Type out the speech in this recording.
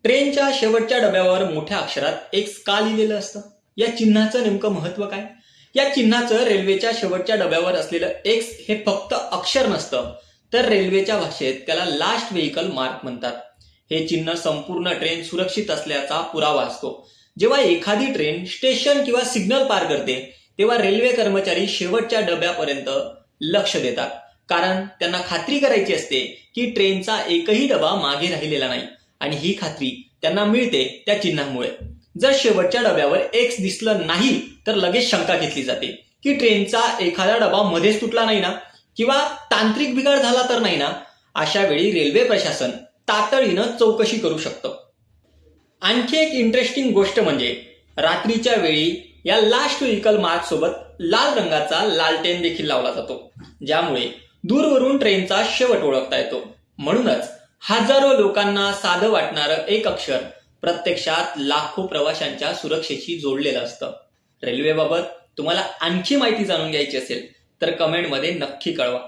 ट्रेनच्या शेवटच्या डब्यावर मोठ्या अक्षरात एक्स का लिहिलेलं असतं? या चिन्हाचं नेमकं महत्व काय? या चिन्हाचं रेल्वेच्या शेवटच्या डब्यावर असलेलं एक्स हे फक्त अक्षर नसतं, तर रेल्वेच्या भाषेत त्याला लास्ट व्हेइकल मार्क म्हणतात. हे चिन्ह संपूर्ण ट्रेन सुरक्षित असल्याचा पुरावा असतो. जेव्हा एखादी ट्रेन स्टेशन किंवा सिग्नल पार करते, तेव्हा रेल्वे कर्मचारी शेवटच्या डब्यापर्यंत लक्ष देतात. कारण त्यांना खात्री करायची असते की ट्रेनचा एकही डबा मागे राहिलेला नाही. आणि ही खात्री त्यांना मिळते त्या चिन्हामुळे. जर शेवटच्या डब्यावर एक्स दिसलं नाही तर लगेच शंका घेतली जाते की ट्रेनचा एखादा डबा मध्येच तुटला नाही ना, किंवा तांत्रिक बिघाड झाला तर नाही ना. अशा वेळी रेल्वे प्रशासन तातडीनं चौकशी करू शकतं. आणखी एक इंटरेस्टिंग गोष्ट म्हणजे रात्रीच्या वेळी या लास्ट व्हेइकल मार्क सोबत लाल रंगाचा लालटेन देखील लावला जातो, ज्यामुळे दूरवरून ट्रेनचा शेवट ओळखता येतो. म्हणूनच हजारो लोकांना साधं वाटणारं एक अक्षर प्रत्यक्षात लाखो प्रवाशांच्या सुरक्षेशी जोडलेलं असतं. रेल्वेबाबत तुम्हाला आणखी माहिती जाणून घ्यायची असेल तर कमेंटमध्ये नक्की कळवा.